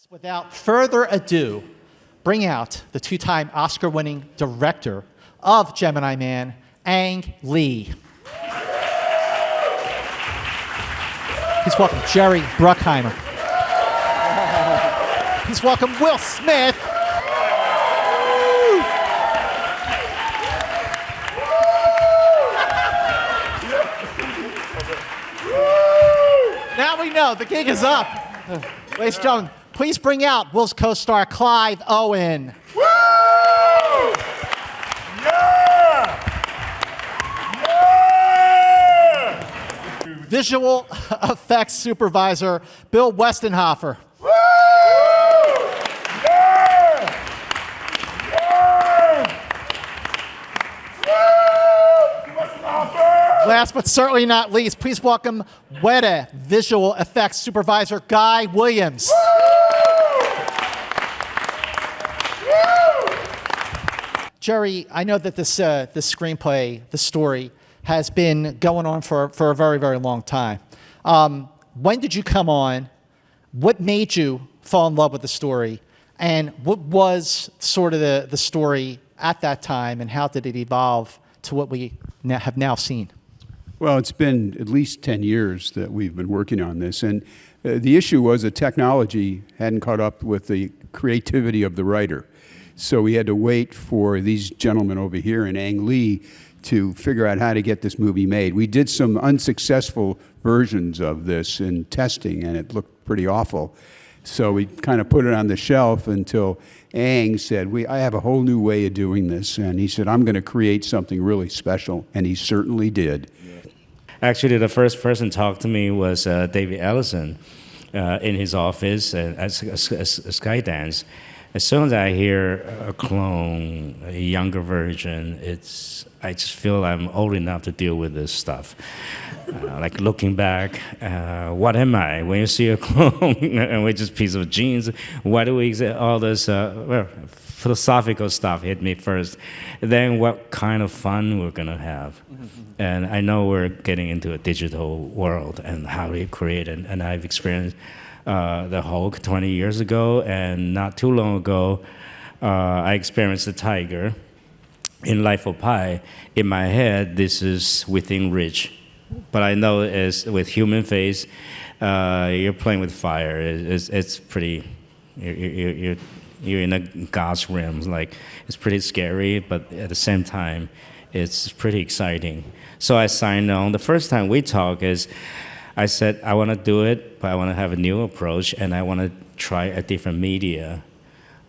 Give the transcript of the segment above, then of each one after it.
Without further ado, bring out the two-time Oscar-winning director of Gemini Man, Ang Lee. Please welcome Jerry Bruckheimer. Please welcome Will Smith. Now we know the gig is up. Ladies and gentlemen, please bring out Will's co-star Clive Owen. Woo! Yeah! Yeah! Visual effects supervisor Bill Westenhofer. Woo! Yeah! Yeah! Woo! Westenhofer! Last but certainly not least, please welcome Weta visual effects supervisor Guy Williams. Jerry, I know that this screenplay, the story, has been going on for a very, very long time. When did you come on? What made you fall in love with the story? And what was sort of the story at that time, and how did it evolve to what we have now seen? Well, it's been at least 10 years that we've been working on this, and the issue was that technology hadn't caught up with the creativity of the writer. So we had to wait for these gentlemen over here in Ang Lee to figure out how to get this movie made. We did some unsuccessful versions of this in testing, and it looked pretty awful. So we kind of put it on the shelf until Ang said, I have a whole new way of doing this. And he said, I'm going to create something really special. And he certainly did. Actually, the first person to talk to me was David Ellison in his office at Skydance. As soon as I hear a clone, a younger version, I just feel I'm old enough to deal with this stuff. Like looking back, what am I? When you see a clone and we're just a piece of jeans, why do we exist? All this philosophical stuff hit me first. Then what kind of fun we're gonna have. And I know we're getting into a digital world and how we create it, and I've experienced the Hulk 20 years ago, and not too long ago, I experienced the tiger in Life of Pi. In my head, this is within reach, but I know it's with human face. You're playing with fire. It's pretty. You're in a God's realm. Like, it's pretty scary, but at the same time, it's pretty exciting. So I signed on. The first time we talked is, I said, I want to do it, but I want to have a new approach, and I want to try a different media.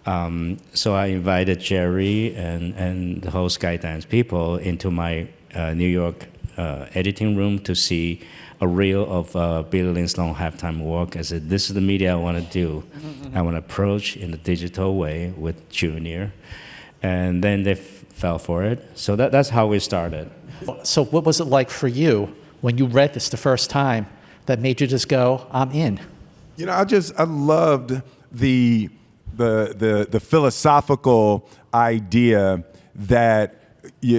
So I invited Jerry and the whole Skydance people into my New York editing room to see a reel of Billy Lynn's long halftime work. I said, this is the media I want to do. I want to approach in a digital way with Junior. And then they fell for it. So that's how we started. So what was it like for you when you read this the first time that made you just go, I'm in? You know, I loved the philosophical idea that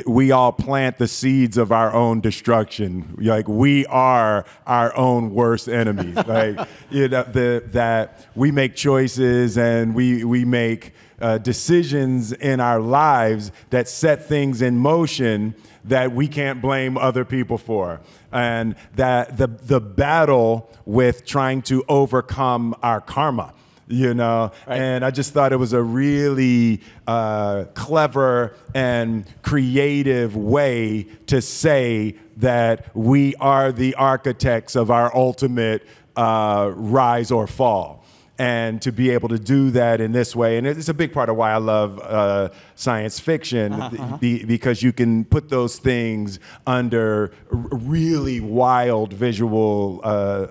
we all plant the seeds of our own destruction. Like, we are our own worst enemies. Like, you know, that we make choices and we make decisions in our lives that set things in motion that we can't blame other people for. And that the battle with trying to overcome our karma, you know? Right. And I just thought it was a really clever and creative way to say that we are the architects of our ultimate rise or fall. And to be able to do that in this way, and it's a big part of why I love science fiction, because you can put those things under really wild visual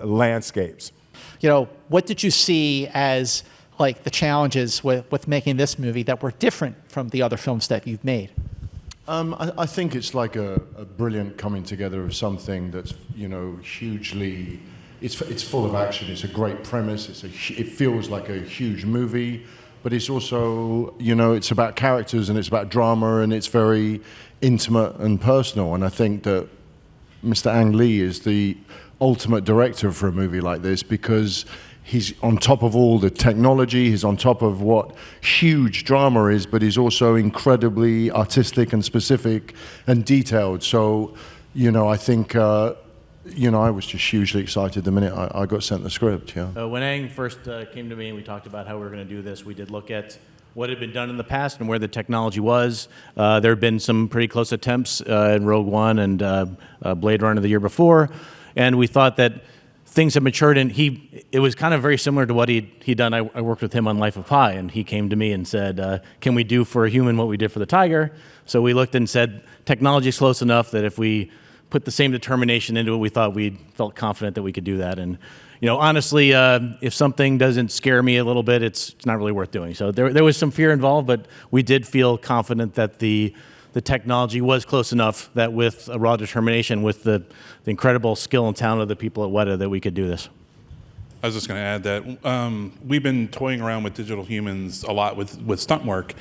landscapes. You know, what did you see as like the challenges with making this movie that were different from the other films that you've made? I think it's like a brilliant coming together of something that's, you know, hugely. It's full of action. It's a great premise. It feels like a huge movie, but it's also, you know, it's about characters and it's about drama and it's very intimate and personal. And I think that Mr. Ang Lee is the ultimate director for a movie like this because he's on top of all the technology, he's on top of what huge drama is, but he's also incredibly artistic and specific and detailed. So, I think, I was just hugely excited the minute I got sent the script, yeah. When Aang first came to me and we talked about how we were going to do this, we did look at what had been done in the past and where the technology was. There had been some pretty close attempts in Rogue One and Blade Runner the year before, and we thought that things had matured, and it was kind of very similar to what he'd done. I worked with him on Life of Pi, and he came to me and said, can we do for a human what we did for the tiger? So we looked and said, technology is close enough that if we put the same determination into it, we felt confident that we could do that. And honestly, if something doesn't scare me a little bit, it's not really worth doing. So there was some fear involved, but we did feel confident that the technology was close enough that with a raw determination, with the incredible skill and talent of the people at Weta, that we could do this. I was just going to add that we've been toying around with digital humans a lot with stunt work,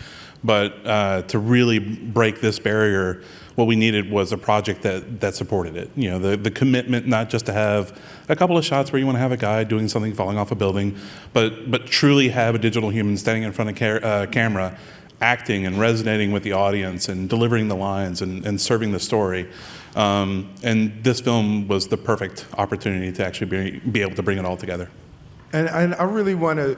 but to really break this barrier, what we needed was a project that supported it. The commitment not just to have a couple of shots where you want to have a guy doing something falling off a building, but truly have a digital human standing in front of camera, acting and resonating with the audience and delivering the lines and serving the story. And this film was the perfect opportunity to actually be able to bring it all together. And I really want to,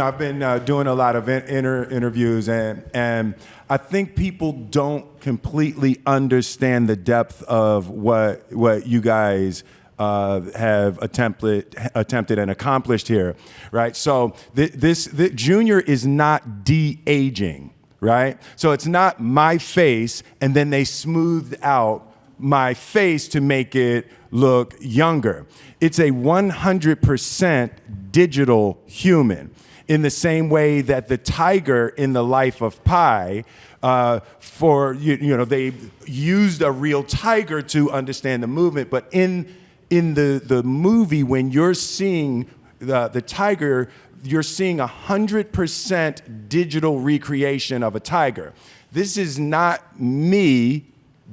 I've been doing a lot of interviews, and I think people don't completely understand the depth of what you guys have attempted and accomplished here, right? So this Junior is not de-aging, right? So it's not my face and then they smoothed out my face to make it look younger. It's a 100% digital human, in the same way that the tiger in the Life of Pi, they used a real tiger to understand the movement, but in the movie, when you're seeing the tiger, you're seeing 100% digital recreation of a tiger. This is not me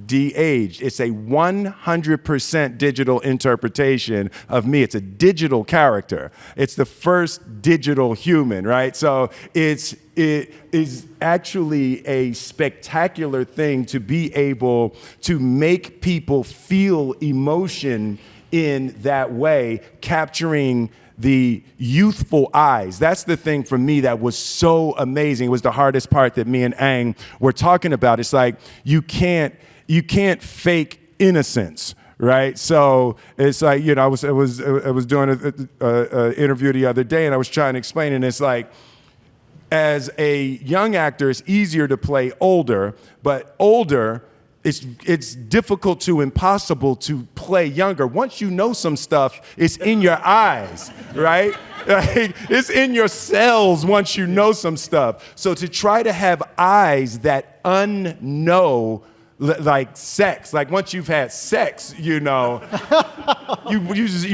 de-aged. It's a 100% digital interpretation of me. It's a digital character. It's the first digital human, right? So it is actually a spectacular thing to be able to make people feel emotion in that way, capturing the youthful eyes. That's the thing for me that was so amazing. It was the hardest part that me and Aang were talking about. It's like you can't fake innocence, right? So it's like, I was doing an interview the other day, and I was trying to explain, and it's like, as a young actor, it's easier to play older, but older, it's difficult to impossible to play younger. Once you know some stuff, it's in your eyes, right? Like, it's in your cells once you know some stuff. So to try to have eyes that unknow, like sex, like once you've had sex, you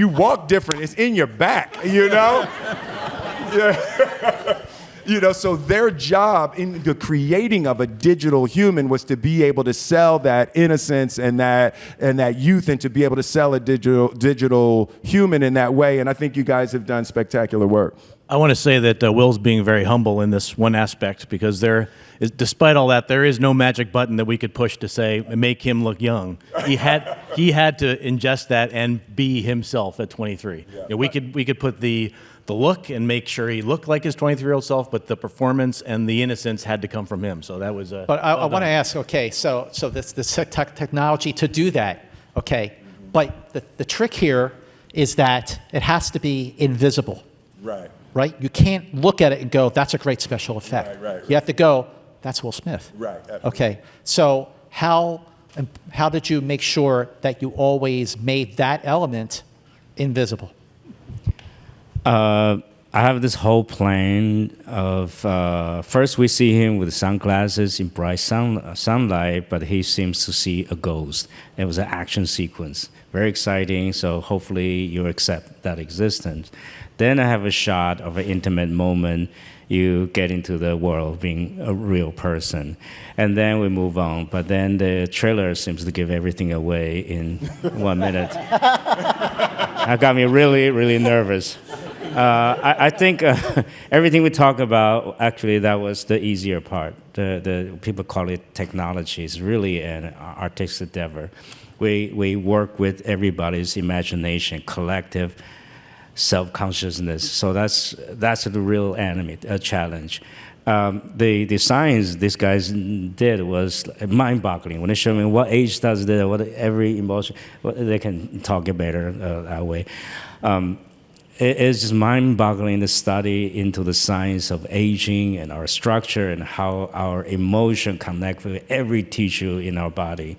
walk different. It's in your back, So their job in the creating of a digital human was to be able to sell that innocence and that youth, and to be able to sell a digital human in that way. And I think you guys have done spectacular work. I want to say that Will's being very humble in this one aspect, because despite all that, there is no magic button that we could push to say make him look young. He had to ingest that and be himself at 23. Yeah. We could put the look and make sure he looked like his 23-year-old self, but the performance and the innocence had to come from him. So that was. But I want to ask. Okay, so this technology to do that. Okay, but the trick here is that it has to be invisible. Right. Right? You can't look at it and go, that's a great special effect. Right. You have to go, that's Will Smith. Right. Absolutely. Okay. So how did you make sure that you always made that element invisible? I have this whole plan of first we see him with sunglasses in bright sunlight, but he seems to see a ghost. It was an action sequence, very exciting. So hopefully you accept that existence. Then I have a shot of an intimate moment. You get into the world being a real person. And then we move on. But then the trailer seems to give everything away in 1 minute. That got me really, really nervous. I think everything we talk about, actually, that was the easier part. The people call it technology. It's really an artistic endeavor. We work with everybody's imagination, collective self-consciousness. So that's the real enemy, a challenge. The science these guys did was mind-boggling. When they showed me what age does that, what every emotion, they can talk it better that way. It's just mind-boggling to study into the science of aging and our structure and how our emotion connect with every tissue in our body.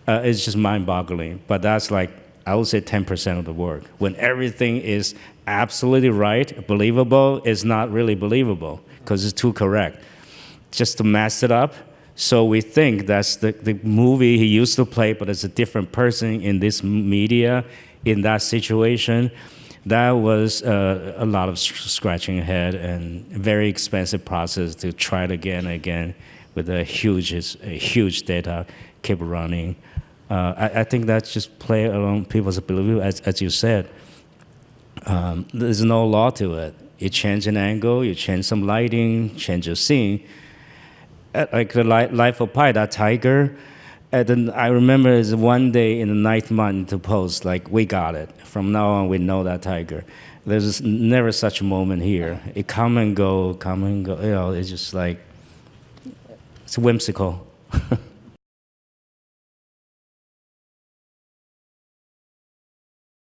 It's just mind-boggling. But that's like, I would say 10% of the work. When everything is absolutely right, believable, it's not really believable because it's too correct. Just to mess it up, so we think that's the movie he used to play, but it's a different person in this media, in that situation. That was a lot of scratching head and very expensive process to try it again and again with a huge data keep running. I think that's just play along people's belief, as you said. There's no law to it. You change an angle, you change some lighting, change your scene. Like the Life of Pi, that tiger. And then I remember it's one day in the 9th month to post, like, we got it. From now on, we know that tiger. There's never such a moment here. It come and go. You know, it's just like, it's whimsical.